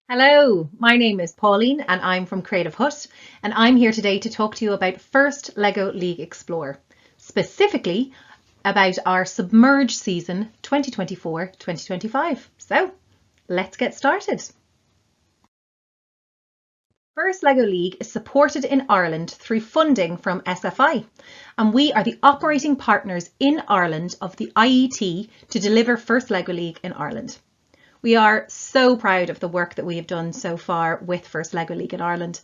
Hello, my name is Pauline and I'm from CreativeHUT, and I'm here today to talk to you about First LEGO League Explore, specifically about our Submerged season 2024-2025. So let's get started. First LEGO League is supported in Ireland through funding from SFI, and we are the operating partners in Ireland of the IET to deliver First LEGO League in Ireland. We are so proud of the work that we have done so far with First LEGO League in Ireland.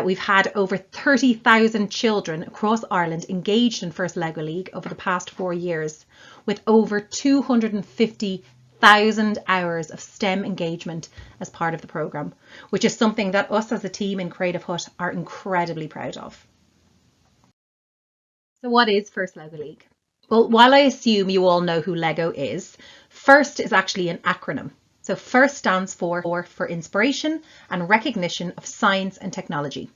We've had over 30,000 children across Ireland engaged in First LEGO League over the past 4 years, with over 250,000 hours of STEM engagement as part of the programme, which is something that us as a team in CreativeHUT are incredibly proud of. So what is First LEGO League? Well, while I assume you all know who LEGO is, FIRST is actually an acronym. So FIRST stands for Inspiration and Recognition of Science and Technology.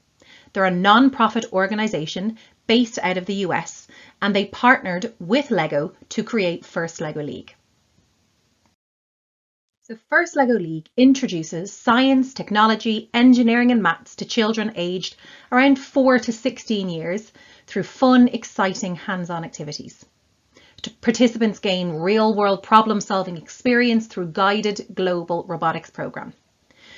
They're a non-profit organisation based out of the US, and they partnered with LEGO to create First LEGO League. So First LEGO League introduces science, technology, engineering and maths to children aged around 4 to 16 years through fun, exciting hands-on activities. Participants gain real-world problem-solving experience through guided global robotics program.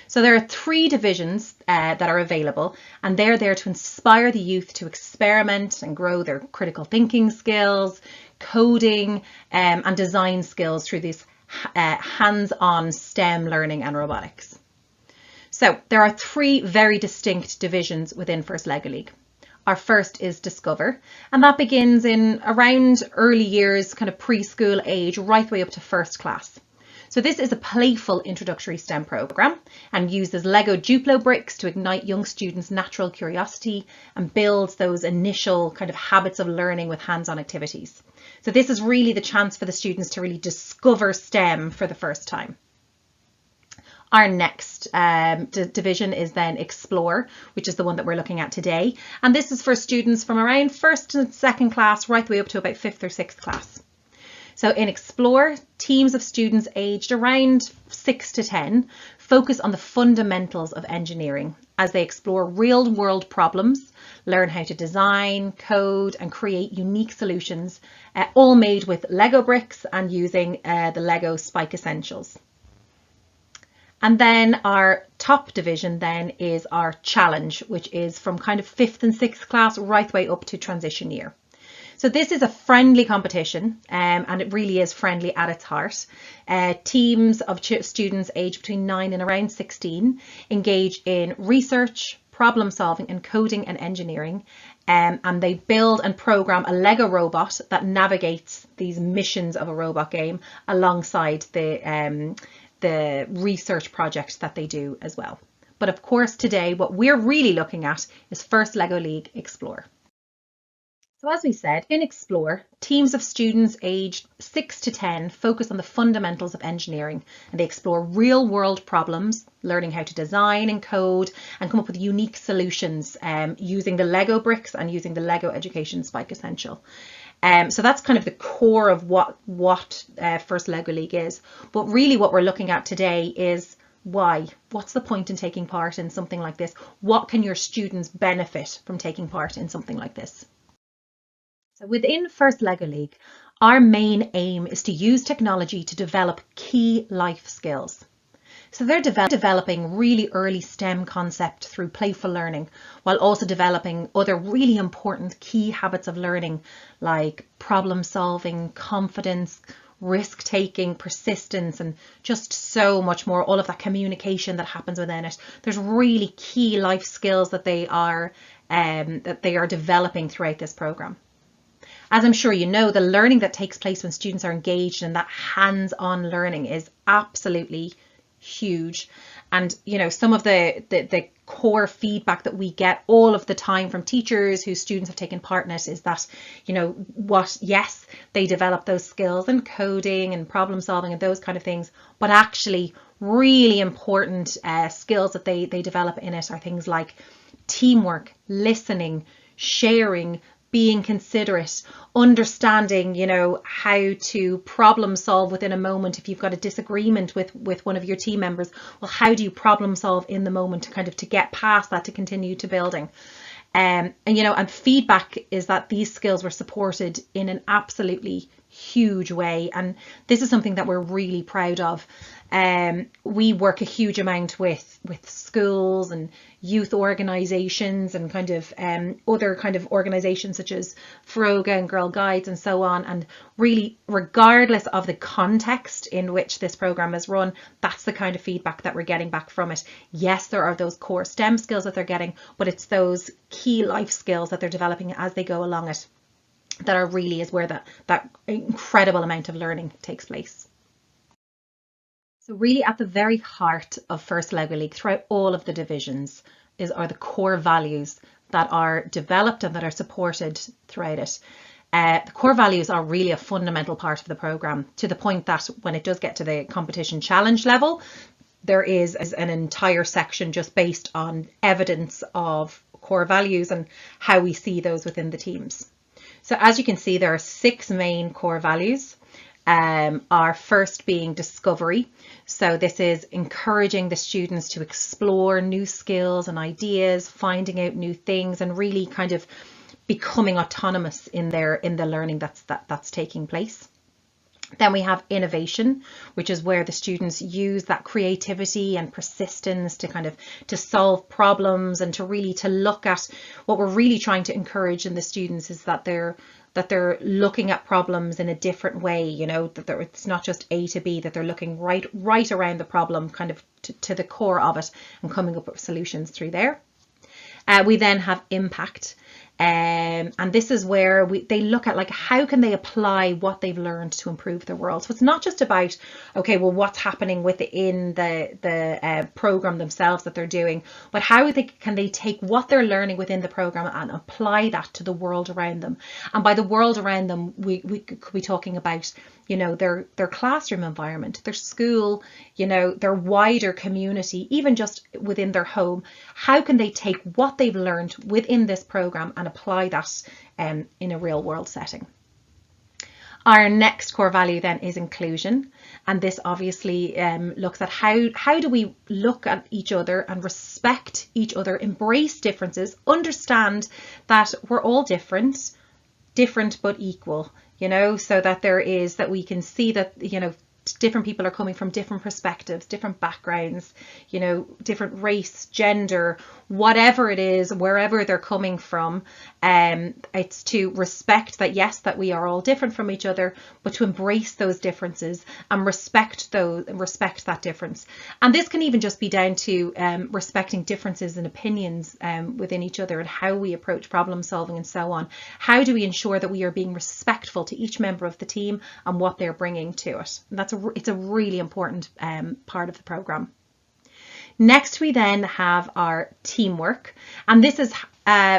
So there are 3 divisions that are available, and they're there to inspire the youth to experiment and grow their critical thinking skills, coding and design skills through this hands-on STEM learning and robotics. So there are 3 very distinct divisions within First LEGO League. Our first is Discover, and that begins in around early years, kind of preschool age, right the way up to first class. So this is a playful introductory STEM program and uses Lego Duplo bricks to ignite young students' natural curiosity and builds those initial kind of habits of learning with hands-on activities. So this is really the chance for the students to really discover STEM for the first time. Our next division is then Explore, which is the one that we're looking at today. And this is for students from around first and second class, right the way up to about 5th or 6th class. So in Explore, teams of students aged around 6 to 10 focus on the fundamentals of engineering as they explore real world problems, learn how to design, code and create unique solutions, all made with Lego bricks and using the Lego Spike Essentials. And then our top division then is our challenge, which is from kind of 5th and 6th class right the way up to transition year. So this is a friendly competition and it really is friendly at its heart. Teams of students aged between 9 and around 16 engage in research, problem solving and coding and engineering, and they build and program a Lego robot that navigates these missions of a robot game alongside the research projects that they do as well. But of course today what we're really looking at is First LEGO League Explore. So as we said, in Explore, teams of students aged 6 to 10 focus on the fundamentals of engineering, and they explore real world problems, learning how to design and code and come up with unique solutions using the Lego bricks and using the Lego Education Spike Essential. So that's kind of the core of what First LEGO League is. But really what we're looking at today is why? What's the point in taking part in something like this? What can your students benefit from taking part in something like this? So within First LEGO League, our main aim is to use technology to develop key life skills. So they're developing really early STEM concept through playful learning, while also developing other really important key habits of learning like problem solving, confidence, risk taking, persistence, and just so much more, all of that communication that happens within it. There's really key life skills that they are developing throughout this program. As I'm sure you know, the learning that takes place when students are engaged in that hands-on learning is absolutely huge. And you know, some of the core feedback that we get all of the time from teachers whose students have taken part in it is that, you know, yes, they develop those skills in coding and problem solving and those kind of things, but actually really important skills that they develop in it are things like teamwork, listening, sharing, being considerate, understanding, you know, how to problem solve within a moment. If you've got a disagreement with one of your team members, well, how do you problem solve in the moment to kind of to get past that, to continue to building? And you know, and feedback is that these skills were supported in an absolutely huge way, and this is something that we're really proud of. We work a huge amount with schools and youth organisations and kind of other kind of organisations such as Froga and Girl Guides and so on, and really, regardless of the context in which this programme is run, that's the kind of feedback that we're getting back from it. Yes, there are those core STEM skills that they're getting, but it's those key life skills that they're developing as they go along it that are really is where that incredible amount of learning takes place. So really at the very heart of First Lego League throughout all of the divisions are the core values that are developed and that are supported throughout it. The core values are really a fundamental part of the programme, to the point that when it does get to the competition challenge level, there is an entire section just based on evidence of core values and how we see those within the teams. So as you can see, there are 6 main core values. Our first being discovery. So this is encouraging the students to explore new skills and ideas, finding out new things, and really kind of becoming autonomous in the learning that's taking place. Then we have innovation, which is where the students use that creativity and persistence to kind of to solve problems and to really to look at what we're really trying to encourage in the students is that they're looking at problems in a different way, you know, that it's not just A to B, that they're looking right around the problem, kind of to the core of it, and coming up with solutions through there. We then have impact. And this is where they look at like how can they apply what they've learned to improve their world. So it's not just about, okay, well, what's happening within the program themselves that they're doing, but how can they take what they're learning within the program and apply that to the world around them. And by the world around them, we could be talking about, you know, their classroom environment, their school, you know, their wider community, even just within their home. How can they take what they've learned within this program and apply that in a real world setting? Our next core value then is inclusion, and this obviously looks at how do we look at each other and respect each other, embrace differences, understand that we're all different but equal, you know, so that we can see that, you know, different people are coming from different perspectives, different backgrounds, you know, different race, gender, whatever it is, wherever they're coming from. It's to respect that, yes, that we are all different from each other, but to embrace those differences and respect that difference. And this can even just be down to respecting differences in opinions within each other and how we approach problem solving and so on. How do we ensure that we are being respectful to each member of the team and what they're bringing to it? And it's a really important part of the programme. Next, we then have our teamwork, and this is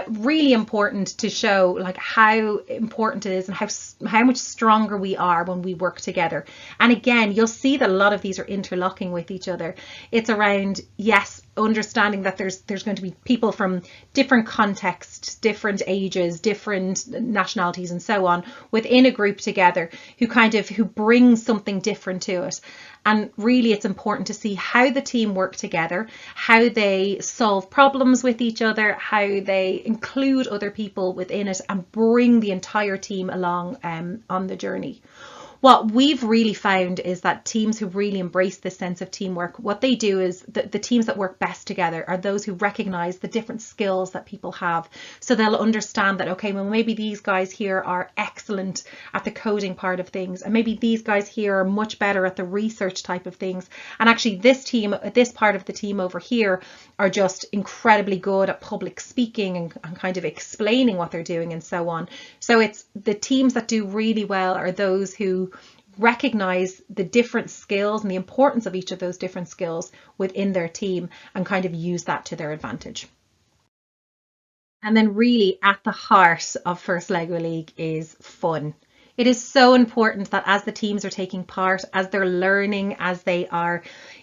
really important to show like how important it is and how much stronger we are when we work together. And again, you'll see that a lot of these are interlocking with each other. It's around, yes, understanding that there's going to be people from different contexts, different ages, different nationalities and so on within a group together who bring something different to it. And really it's important to see how the team work together, how they solve problems with each other, how they include other people within it and bring the entire team along on the journey. What we've really found is that teams who really embrace this sense of teamwork, what they do is the teams that work best together are those who recognize the different skills that people have. So they'll understand that, okay, well, maybe these guys here are excellent at the coding part of things, and maybe these guys here are much better at the research type of things. And actually this part of the team over here are just incredibly good at public speaking and kind of explaining what they're doing and so on. So it's the teams that do really well are those who recognize the different skills and the importance of each of those different skills within their team and kind of use that to their advantage. And then really at the heart of First Lego League is fun. It is so important that as the teams are taking part, as they're learning, as they are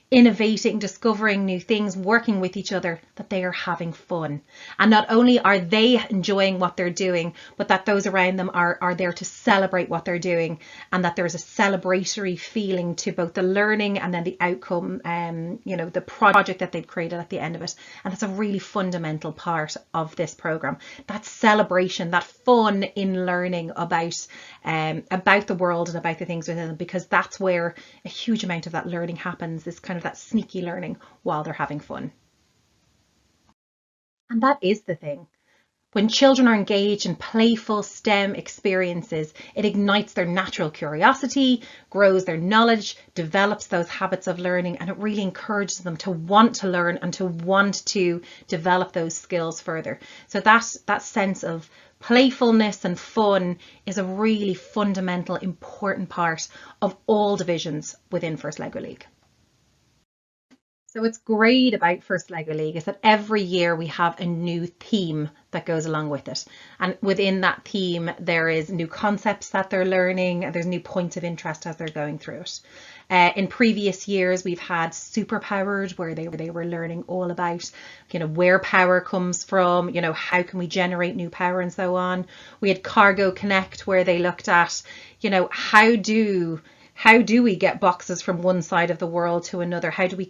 innovating, discovering new things, working with each other, that they are having fun. And not only are they enjoying what they're doing, but that those around them are there to celebrate what they're doing, and that there's a celebratory feeling to both the learning and then the outcome, the project that they've created at the end of it. And that's a really fundamental part of this program, that celebration, that fun in learning about the world and about the things within them, because that's where a huge amount of that learning happens, this kind of that sneaky learning while they're having fun. And that is the thing. When children are engaged in playful STEM experiences, it ignites their natural curiosity, grows their knowledge, develops those habits of learning, and it really encourages them to want to learn and to want to develop those skills further. So that sense of playfulness and fun is a really fundamental, important part of all divisions within First Lego League. So what's great about First Lego League is that every year we have a new theme that goes along with it. And within that theme, there is new concepts that they're learning, and there's new points of interest as they're going through it. In previous years, we've had Superpowered, where they were learning all about, where power comes from, how can we generate new power and so on. We had Cargo Connect, where they looked at, how do we get boxes from one side of the world to another? How do we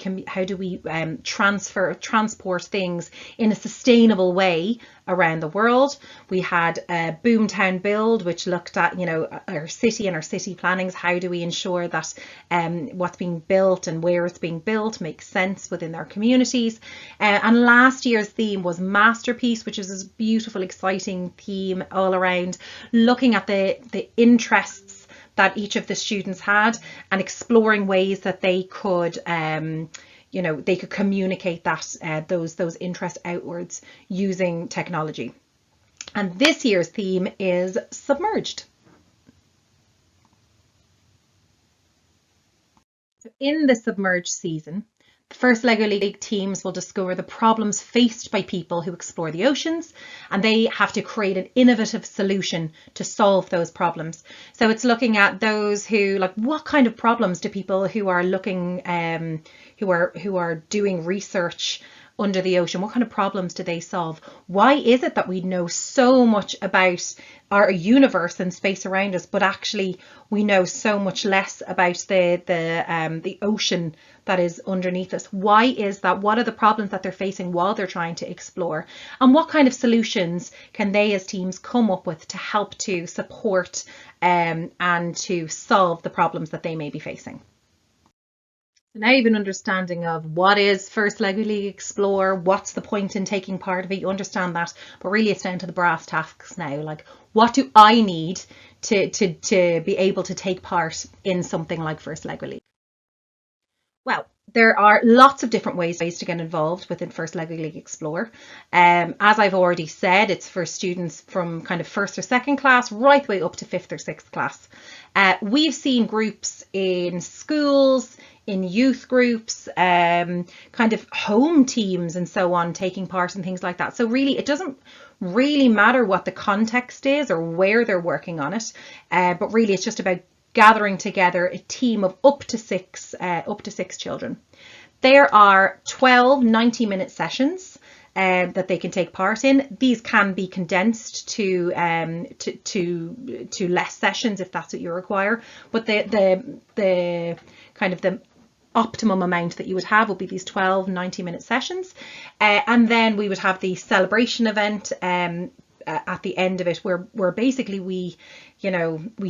transport things in a sustainable way around the world? We had Boomtown Build, which looked at our city and our city plannings. How do we ensure that what's being built and where it's being built makes sense within our communities? And last year's theme was Masterpiece, which is this beautiful, exciting theme all around looking at the interests that each of the students had, and exploring ways that they could they could communicate those interests outwards using technology. And this year's theme is Submerged. So in the Submerged season, the First Lego League teams will discover the problems faced by people who explore the oceans, and they have to create an innovative solution to solve those problems. So it's looking at those who, what kind of problems do people who are looking, who are doing research under the ocean, what kind of problems do they solve? Why is it that we know so much about our universe and space around us, but actually we know so much less about the ocean that is underneath us? Why is that? What are the problems that they're facing while they're trying to explore? And what kind of solutions can they as teams come up with to help to support and to solve the problems that they may be facing? So now you have an understanding of what is First Lego League Explore, what's the point in taking part of it, you understand that, but really it's down to the brass tacks now. What do I need to be able to take part in something like First Lego League? Well, there are lots of different ways to get involved within First Lego League Explore. As I've already said, it's for students from kind of first or second class right the way up to fifth or sixth class. We've seen groups in schools, in youth groups, kind of home teams and so on taking part in things like that. So really, it doesn't really matter what the context is or where they're working on it, but really it's just about gathering together a team of up to six children. There are 12 90-minute sessions that they can take part in. These can be condensed to less sessions if that's what you require, but the kind of the optimum amount that you would have would be these 12 90-minute sessions, and then we would have the celebration event at the end of it, where basically we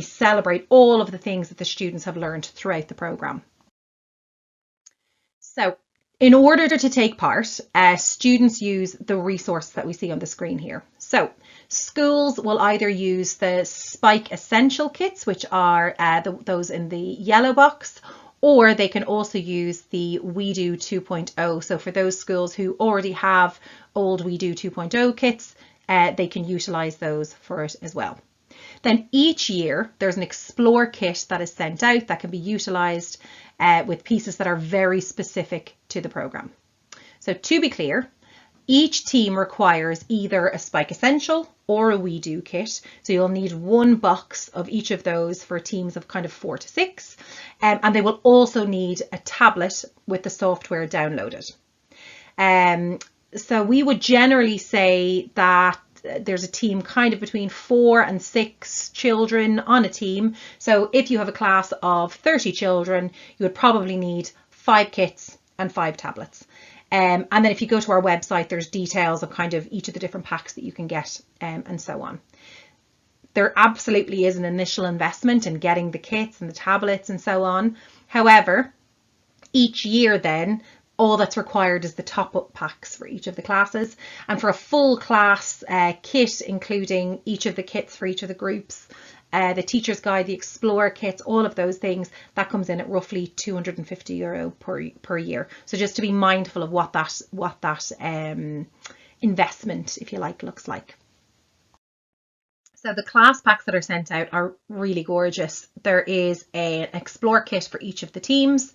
celebrate all of the things that the students have learned throughout the program. So in order to take part, students use the resource that we see on the screen here. So schools will either use the Spike Essential Kits, which are those in the yellow box, or they can also use the WeDo 2.0. So for those schools who already have old WeDo 2.0 kits, they can utilize those for it as well. Then each year there's an Explore kit that is sent out that can be utilized with pieces that are very specific to the program. So to be clear, Each team requires either a Spike Essential or a We Do kit. So you'll need one box of each of those for teams of kind of 4 to 6. And they will also need a tablet with the software downloaded. So we would generally say that there's a team kind of between 4 and 6 children on a team. So if you have a class of 30 children, you would probably need 5 kits and 5 tablets. And then if you go to our website, there's details of kind of each of the different packs that you can get, and so on. There absolutely is an initial investment in getting the kits and the tablets and so on. However, each year then, all that's required is the top-up packs for each of the classes. And for a full class kit, including each of the kits for each of the groups, the teacher's guide, the Explorer kits, all of those things, that comes in at roughly €250 per year. So just to be mindful of what that investment, if you like, looks like. So the class packs that are sent out are really gorgeous. There is an Explore kit for each of the teams,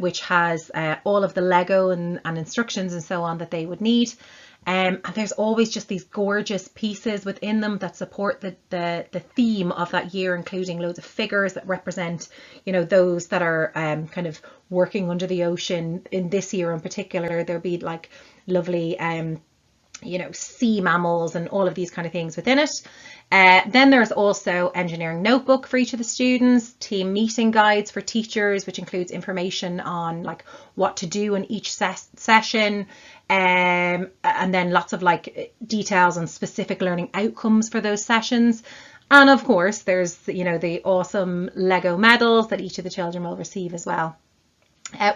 which has all of the Lego and instructions and so on that they would need. And there's always just these gorgeous pieces within them that support the theme of that year, including loads of figures that represent, you know, those that are kind of working under the ocean. In this year in particular, there'll be like lovely you know, sea mammals and all of these kind of things within it. Then there's also engineering notebook for each of the students, team meeting guides for teachers, which includes information on like what to do in each session, and then lots of like details on specific learning outcomes for those sessions. And of course, there's, you know, the awesome Lego medals that each of the children will receive as well.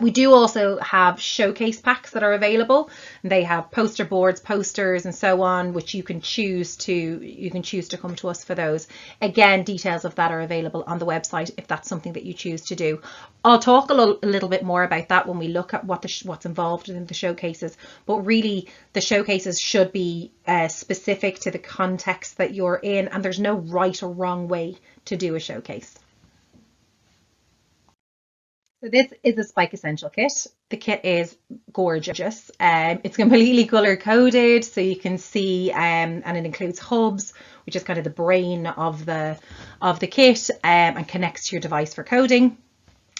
We do also have showcase packs that are available. They have poster boards, posters and so on, which you can choose to come to us for those. Again, details of that are available on the website if that's something that you choose to do. I'll talk a little bit more about that when we look at what's involved in the showcases, but really the showcases should be specific to the context that you're in, and there's no right or wrong way to do a showcase. So this is a Spike Essential kit. The kit is gorgeous. It's completely color coded, so you can see, and it includes hubs, which is kind of the brain of the kit, and connects to your device for coding.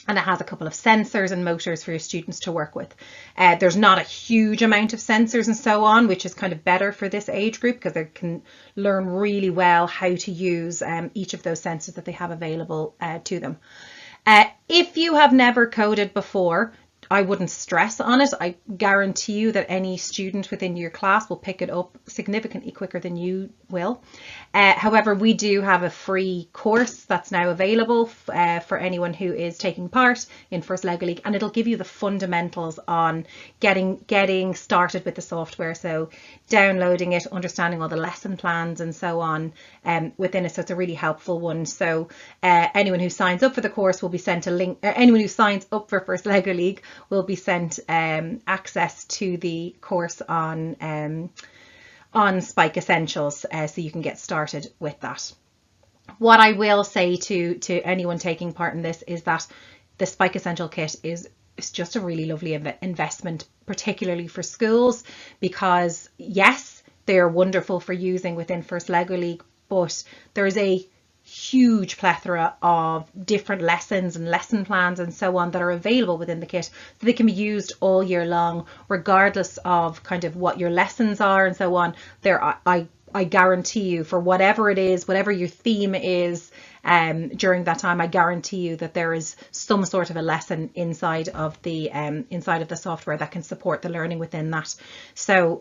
And it has a couple of sensors and motors for your students to work with. There's not a huge amount of sensors and so on, which is kind of better for this age group because they can learn really well how to use each of those sensors that they have available to them. If you have never coded before, I wouldn't stress on it. I guarantee you that any student within your class will pick it up significantly quicker than you will. However, we do have a free course that's now available for anyone who is taking part in First Lego League, and it'll give you the fundamentals on getting started with the software. So downloading it, understanding all the lesson plans and so on within it. So it's a really helpful one. So anyone who signs up for the course will be sent a link. Anyone who signs up for First Lego League will be sent access to the course on Spike Essentials, so you can get started with that. What I will say to anyone taking part in this is that the Spike Essential kit is just a really lovely investment, particularly for schools, because yes, they're wonderful for using within First Lego League, but there's a huge plethora of different lessons and lesson plans and so on that are available within the kit, so they can be used all year long, regardless of kind of what your lessons are and so on. I guarantee you, for whatever it is, whatever your theme is during that time, I guarantee you that there is some sort of a lesson inside of the software that can support the learning within that. So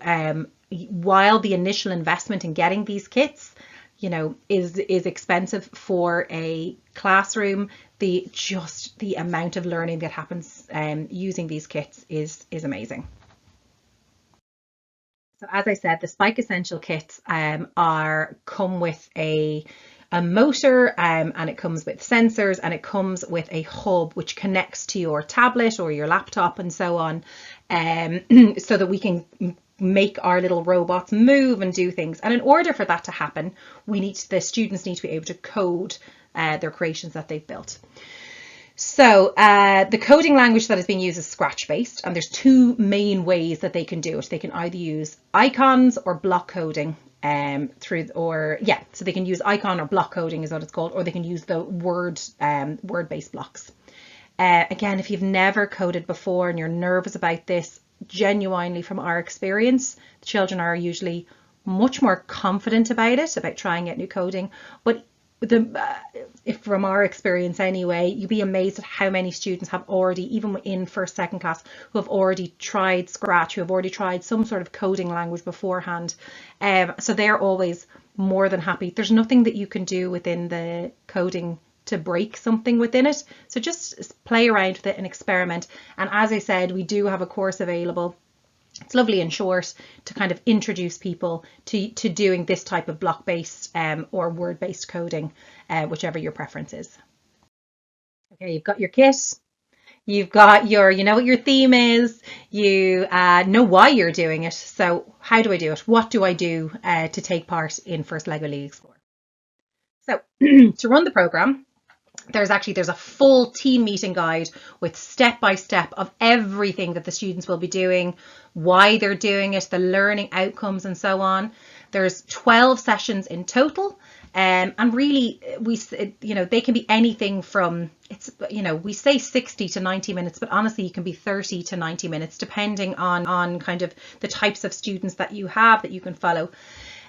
while the initial investment in getting these kits, you know, is expensive for a classroom, the amount of learning that happens using these kits is amazing. So as I said, the Spike Essential kits come with a motor, and it comes with sensors, and it comes with a hub which connects to your tablet or your laptop and so on, so that we can make our little robots move and do things. And in order for that to happen, the students need to be able to code their creations that they've built. So the coding language that is being used is Scratch based, and there's two main ways that they can do it. They can either use icons or block coding so they can use icon or block coding is what it's called, or they can use the word-based blocks. Again, if you've never coded before and you're nervous about this, genuinely from our experience, the children are usually much more confident about it, about trying out new coding. But if from our experience anyway, you'd be amazed at how many students have already, even in first, second class, who have already tried Scratch, who have already tried some sort of coding language beforehand. So they're always more than happy. There's nothing that you can do within the coding to break something within it. So just play around with it and experiment. And as I said, we do have a course available. It's lovely and short to kind of introduce people to doing this type of block-based or word-based coding, whichever your preference is. Okay, you've got your kit. You've got you know what your theme is. You know why you're doing it. So how do I do it? What do I do to take part in First Lego League Explore? So to run the program, there's a full team meeting guide with step-by-step of everything that the students will be doing, why they're doing it, the learning outcomes and so on. There's 12 sessions in total. And really, they can be anything from, we say 60 to 90 minutes, but honestly, you can be 30 to 90 minutes, depending on kind of the types of students that you have that you can follow.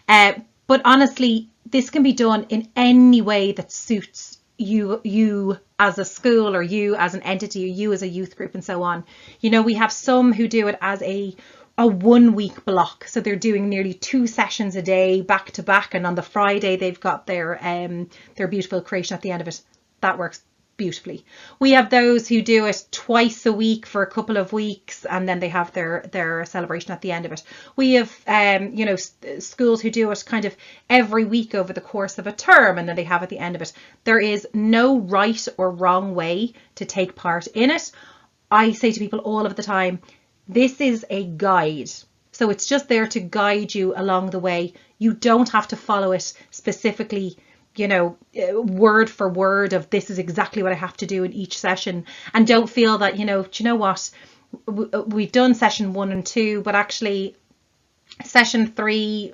But honestly, this can be done in any way that suits you as a school, or you as an entity, or you as a youth group and so on. We have some who do it as a 1 week block. So they're doing nearly 2 sessions a day back to back. And on the Friday, they've got their beautiful creation at the end of it. That works beautifully. We have those who do it twice a week for a couple of weeks, and then they have their celebration at the end of it. We have schools who do it kind of every week over the course of a term, and then they have at the end of it. There is no right or wrong way to take part in it. I say to people all of the time, this is a guide. So it's just there to guide you along the way. You don't have to follow it specifically, word for word of this is exactly what I have to do in each session. And don't feel that, do you know what, we've done session 1 and 2, but actually session 3,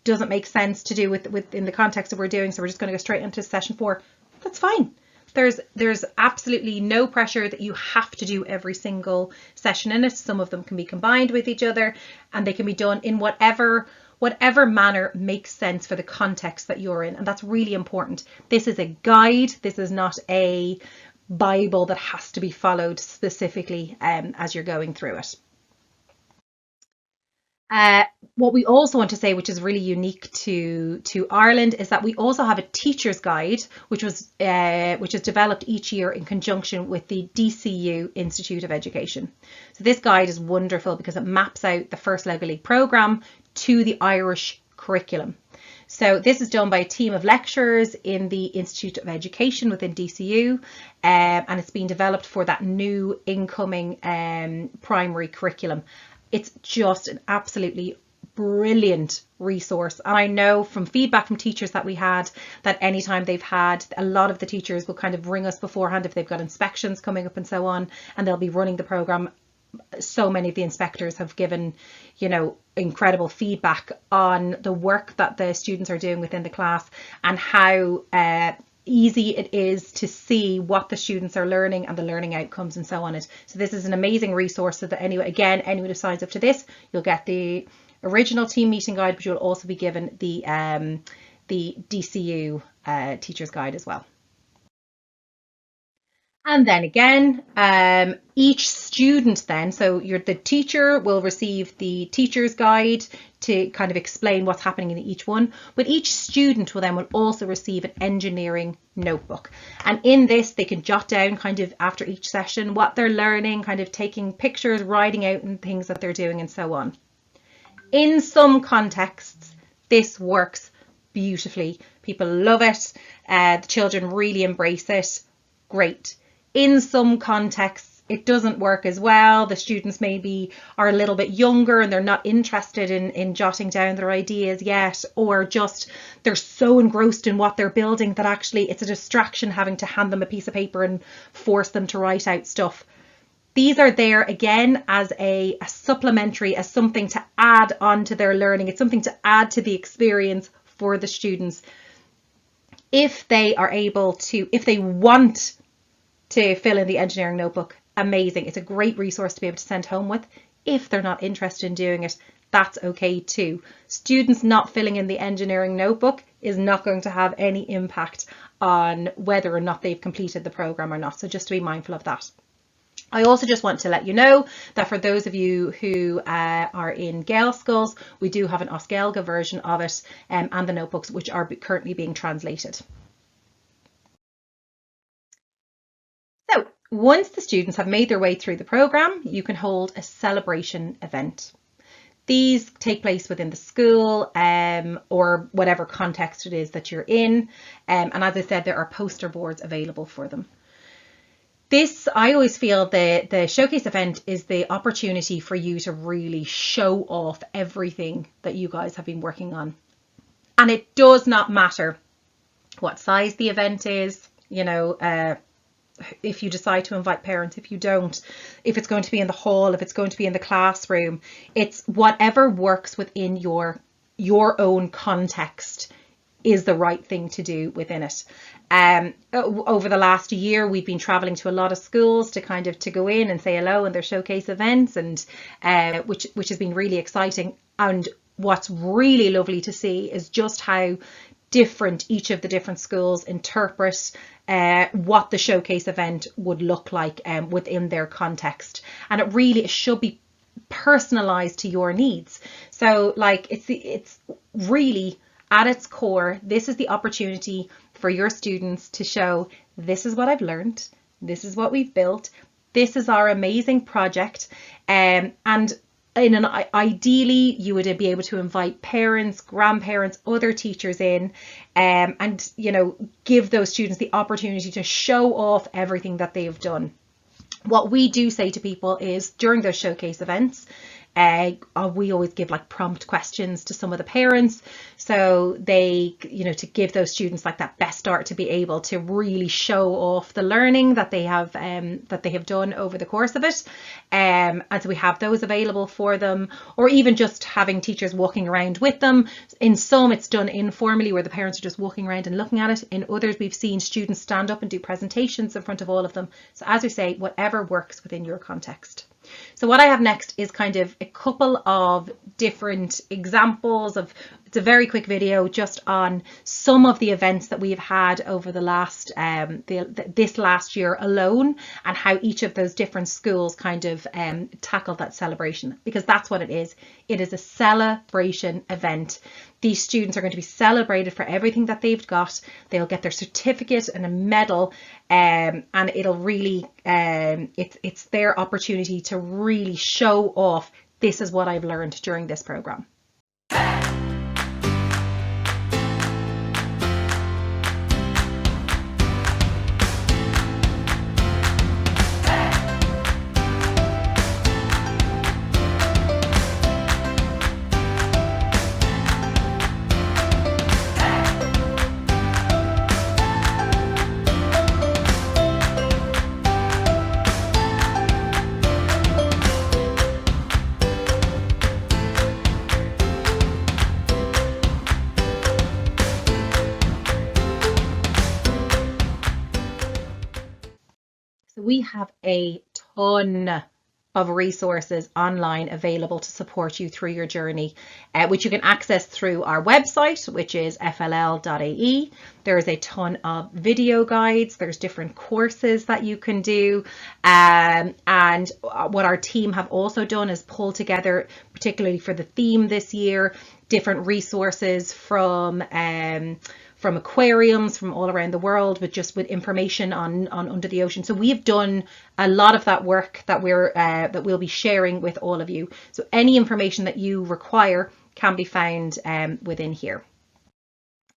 doesn't make sense to do within the context that we're doing. So we're just going to go straight into session 4. That's fine. There's absolutely no pressure that you have to do every single session in it. Some of them can be combined with each other, and they can be done in whatever manner makes sense for the context that you're in. And that's really important. This is a guide. This is not a Bible that has to be followed specifically as you're going through it. What we also want to say, which is really unique to Ireland, is that we also have a teacher's guide, which is developed each year in conjunction with the DCU Institute of Education. So this guide is wonderful because it maps out the First Lego League programme to the Irish curriculum. So this is done by a team of lecturers in the Institute of Education within DCU, and it's been developed for that new incoming primary curriculum. It's just an absolutely brilliant resource. And I know from feedback from teachers that we had, that anytime they've had, a lot of the teachers will kind of ring us beforehand if they've got inspections coming up and so on, and they'll be running the programme. So many of the inspectors have given, incredible feedback on the work that the students are doing within the class, and how easy it is to see what the students are learning and the learning outcomes and so on. So this is an amazing resource. So that anyone who signs up to this, you'll get the original team meeting guide, but you'll also be given the DCU teacher's guide as well. And then again, each student then, so the teacher will receive the teacher's guide to kind of explain what's happening in each one, but each student will also receive an engineering notebook. And in this, they can jot down kind of after each session what they're learning, kind of taking pictures, writing out and things that they're doing and so on. In some contexts, this works beautifully. People love it. The children really embrace it. Great. In some contexts, it doesn't work as well. The students maybe are a little bit younger and they're not interested in jotting down their ideas yet, or just they're so engrossed in what they're building that actually it's a distraction having to hand them a piece of paper and force them to write out stuff. These are there again as a supplementary, as something to add on to their learning. It's something to add to the experience for the students. If they are able to, if they want to fill in the engineering notebook, amazing. It's a great resource to be able to send home with. If they're not interested in doing it, that's okay too. Students not filling in the engineering notebook is not going to have any impact on whether or not they've completed the program or not. So just to be mindful of that. I also just want to let you know that for those of you who are in Gael schools, we do have an Osgelga version of it and the notebooks which are currently being translated. So once the students have made their way through the programme, you can hold a celebration event. These take place within the school or whatever context it is that you're in. And as I said, there are poster boards available for them. This, I always feel the showcase event is the opportunity for you to really show off everything that you guys have been working on. And it does not matter what size the event is, you know, if you decide to invite parents, if you don't, if it's going to be in the hall, if it's going to be in the classroom, it's whatever works within your own context is the right thing to do within it. Over the last year, we've been traveling to a lot of schools to kind of to go in and say hello in their showcase events, and which has been really exciting. And what's really lovely to see is just how different each of the different schools interpret what the showcase event would look like within their context. And it should be personalized to your needs. So like it's really at its core, this is the opportunity for your students to show, this is what I've learned, this is what we've built, this is our amazing project, and ideally you would be able to invite parents, grandparents, other teachers in, and you know, give those students the opportunity to show off everything that they've done. What we do say to people is during those showcase events, we always give like prompt questions to some of the parents, so they, you know, to give those students like that best start to be able to really show off the learning that they have done over the course of it. And so we have those available for them, or even just having teachers walking around with them. In some it's done informally where the parents are just walking around and looking at it. In others we've seen students stand up and do presentations in front of all of them. So as we say, whatever works within your context. So what I have next is kind of a couple of different examples of, it's a very quick video just on some of the events that we've had over the last, this last year alone, and how each of those different schools kind of tackled that celebration, because that's what it is. It is a celebration event. These students are going to be celebrated for everything that they've got. They'll get their certificate and a medal, and it'll really, it's their opportunity to really show off, this is what I've learned during this program. We have a ton of resources online available to support you through your journey, which you can access through our website, which is FLL.ie. There is a ton of video guides, there's different courses that you can do, and what our team have also done is pull together, particularly for the theme this year, different resources from aquariums from all around the world, with information on under the ocean. So we've done a lot of that work that we'll be sharing with all of you. So any information that you require can be found within here.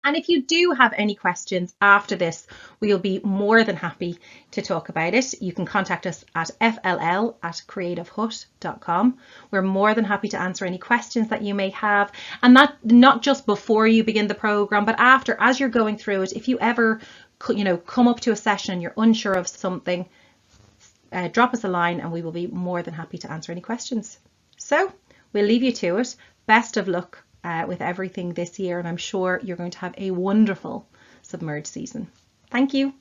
And if you do have any questions after this, we'll be more than happy to talk about it. You can contact us at FLL@creativehut.com. We're more than happy to answer any questions that you may have. And that not just before you begin the program, but after, as you're going through it. If you ever, come up to a session and you're unsure of something, drop us a line and we will be more than happy to answer any questions. So we'll leave you to it. Best of luck with everything this year, and I'm sure you're going to have a wonderful Submerged season. Thank you.